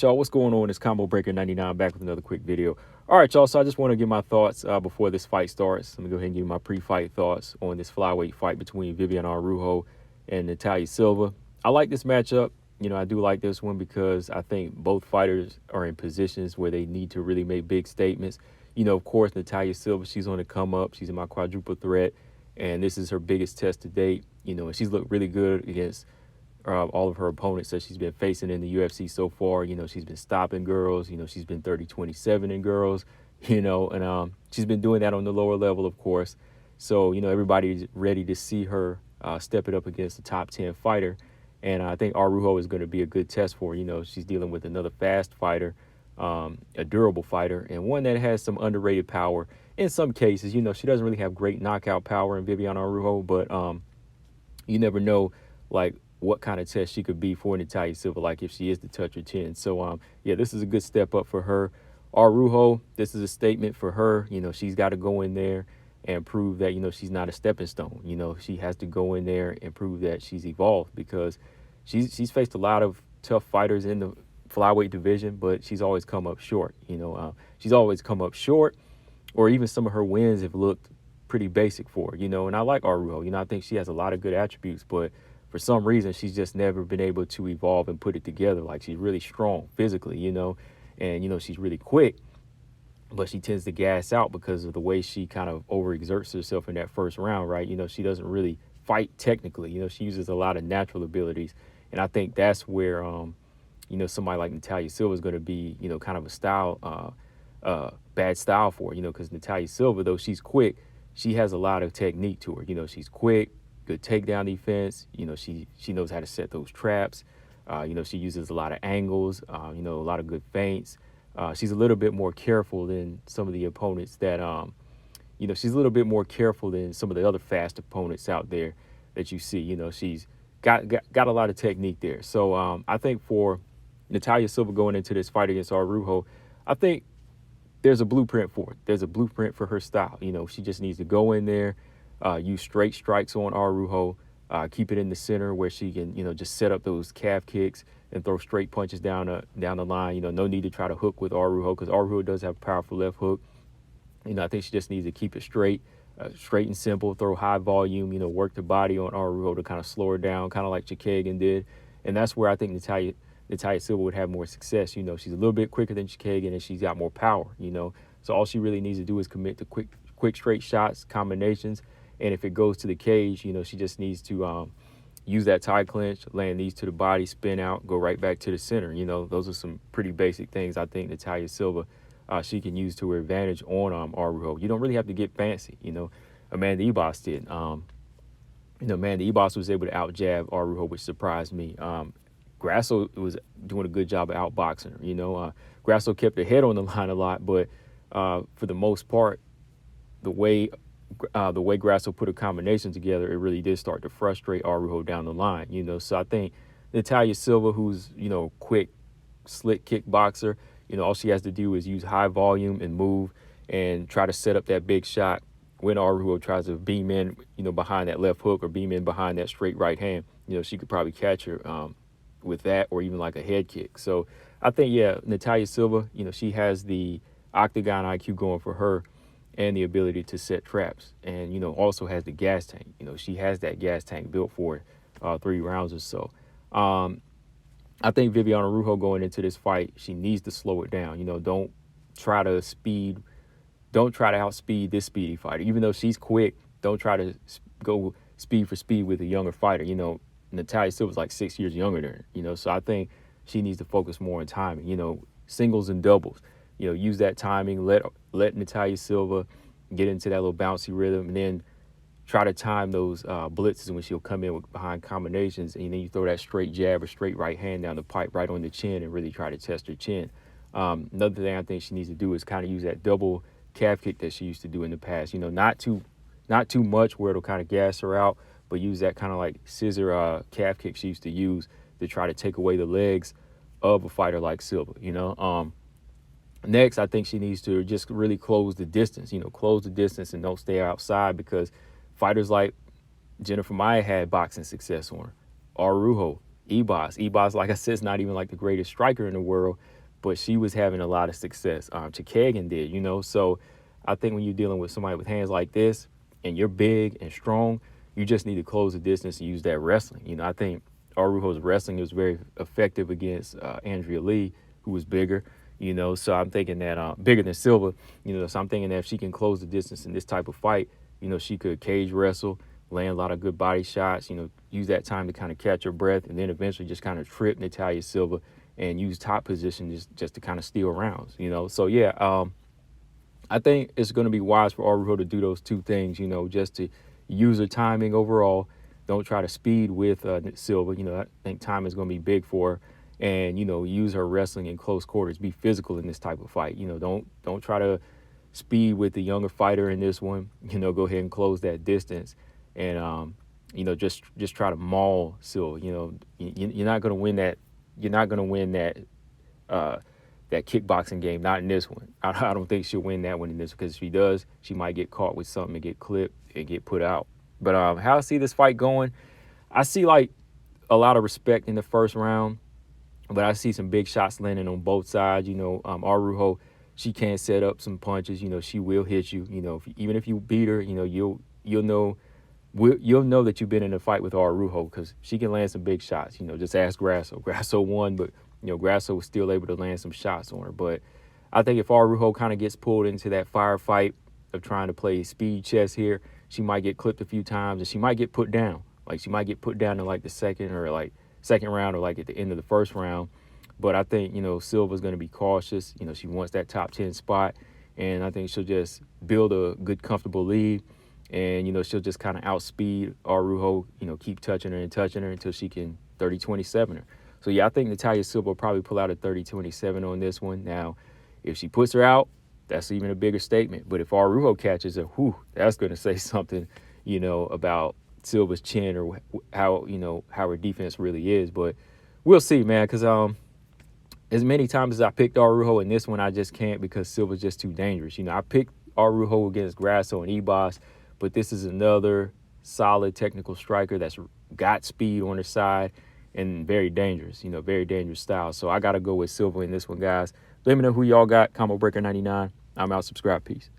Y'all, what's going on? It's Combo Breaker 99 back with another quick video. All right, y'all. So I just want to give my thoughts before this fight starts. Let me go ahead and give you my pre-fight thoughts on this flyweight fight between Viviane Araujo and Natalia Silva. I like this matchup. I do like this one because I think both fighters are in positions where they need to really make big statements. Of course, Natalia Silva, she's on the come up. She's in my quadruple threat, and this is her biggest test to date. And she's looked really good against all of her opponents that she's been facing in the UFC so far. She's been stopping girls. She's been 30-27 in girls, and she's been doing that on the lower level, of course. So, everybody's ready to see her step it up against a top 10 fighter. And I think Araujo is going to be a good test for her. She's dealing with another fast fighter, a durable fighter, and one that has some underrated power in some cases. She doesn't really have great knockout power in Viviane Araujo, but you never know, like, what kind of test she could be for Natalia Silva, like if she is to touch her chin. So, yeah, this is a good step up for her. Araujo, this is a statement for her. She's got to go in there and prove that, she's not a stepping stone. She has to go in there and prove that she's evolved because she's faced a lot of tough fighters in the flyweight division, but she's always come up short. She's always come up short, or even some of her wins have looked pretty basic for her, and I like Araujo. I think she has a lot of good attributes, but for some reason, she's just never been able to evolve and put it together. Like, she's really strong physically, and, she's really quick, but she tends to gas out because of the way she kind of overexerts herself in that first round, right? She doesn't really fight technically. She uses a lot of natural abilities. And I think that's where, somebody like Natalia Silva is going to be, kind of a style, bad style for her, because Natalia Silva, though she's quick, she has a lot of technique to her. She's quick, good takedown defense. She knows how to set those traps. She uses a lot of angles, a lot of good feints. She's a little bit more careful than some of the opponents that, she's a little bit more careful than some of the other fast opponents out there that you see. She's got a lot of technique there. So I think for Natalia Silva going into this fight against Araujo, I think there's a blueprint for it. There's a blueprint for her style. She just needs to go in there, use straight strikes on Araujo, keep it in the center where she can, just set up those calf kicks and throw straight punches down the line. No need to try to hook with Araujo because Araujo does have a powerful left hook. I think she just needs to keep it straight and simple, throw high volume, work the body on Araujo to kind of slow her down, kind of like Chikagan did. And that's where I think Natalia Silva would have more success. She's a little bit quicker than Chikagan and she's got more power, So all she really needs to do is commit to quick straight shots, combinations. And if it goes to the cage, she just needs to use that tie clinch, land these to the body, spin out, go right back to the center. Those are some pretty basic things I think Natalia Silva, she can use to her advantage on Araujo. You don't really have to get fancy. Amanda Ibas did. Amanda Ibas was able to out-jab Araujo, which surprised me. Grasso was doing a good job of outboxing her. Grasso kept her head on the line a lot, but for the most part, the way Grasso put a combination together, it really did start to frustrate Araujo down the line, So I think Natalia Silva, who's, quick, slick kickboxer, all she has to do is use high volume and move and try to set up that big shot when Araujo tries to beam in, behind that left hook or beam in behind that straight right hand. She could probably catch her with that or even like a head kick. So I think, yeah, Natalia Silva, she has the octagon IQ going for her and the ability to set traps and, also has the gas tank. She has that gas tank built for 3 rounds or so. I think Viviane Araujo going into this fight, she needs to slow it down. Don't try to outspeed this speedy fighter. Even though she's quick, don't try to go speed for speed with a younger fighter. Natalia Silva's like 6 years younger than her, so I think she needs to focus more on timing, singles and doubles. Use that timing, let Natalia Silva get into that little bouncy rhythm, and then try to time those blitzes when she'll come in with behind combinations, and then you throw that straight jab or straight right hand down the pipe right on the chin and really try to test her chin. Another thing I think she needs to do is kind of use that double calf kick that she used to do in the past. Not too much where it'll kind of gas her out, but use that kind of like scissor calf kick she used to use to try to take away the legs of a fighter like Silva. Next, I think she needs to just really close the distance, and don't stay outside because fighters like Jennifer Maia had boxing success on her. Araujo Ebos, like I said, is not even like the greatest striker in the world, but she was having a lot of success. Chikagan did, So I think when you're dealing with somebody with hands like this and you're big and strong, you just need to close the distance and use that wrestling. I think Araujo's wrestling was very effective against Andrea Lee, who was bigger. So I'm thinking that bigger than Silva. So I'm thinking that if she can close the distance in this type of fight, she could cage wrestle, land a lot of good body shots, use that time to kind of catch her breath, and then eventually just kind of trip Natalia Silva and use top position just to kind of steal rounds, So, yeah, I think it's going to be wise for Araujo to do those two things, just to use her timing overall. Don't try to speed with Silva. I think time is going to be big for her. And, use her wrestling in close quarters. Be physical in this type of fight. Don't try to speed with the younger fighter in this one. Go ahead and close that distance. And, just try to maul Silva. You're not going to win that. You're not going to win that that kickboxing game, not in this one. I don't think she'll win that one in this, because if she does, she might get caught with something and get clipped and get put out. But how I see this fight going, I see like a lot of respect in the first round, but I see some big shots landing on both sides. Araujo, she can set up some punches. She will hit you. Even if you beat her, you'll know that you've been in a fight with Araujo, because she can land some big shots. Just ask Grasso. Grasso won, but Grasso was still able to land some shots on her. But I think if Araujo kind of gets pulled into that firefight of trying to play speed chess here, she might get clipped a few times and she might get put down. Like she might get put down in like the second round or like at the end of the first round. But I think, Silva's going to be cautious. She wants that top 10 spot. And I think she'll just build a good, comfortable lead. And, she'll just kind of outspeed Araujo, keep touching her until she can 30-27 her. So, yeah, I think Natalia Silva will probably pull out a 30-27 on this one. Now, if she puts her out, that's even a bigger statement. But if Araujo catches her, that's going to say something, about Silva's chin or how her defense really is. But we'll see, man, because as many times as I picked Araujo in this one, I just can't, because Silva's just too dangerous. I picked Araujo against Grasso and Ebos, but this is another solid technical striker that's got speed on her side and very dangerous, very dangerous style. So I got to go with Silva in this one, guys. Let me know who y'all got. Combo Breaker 99. I'm out. Subscribe. Peace.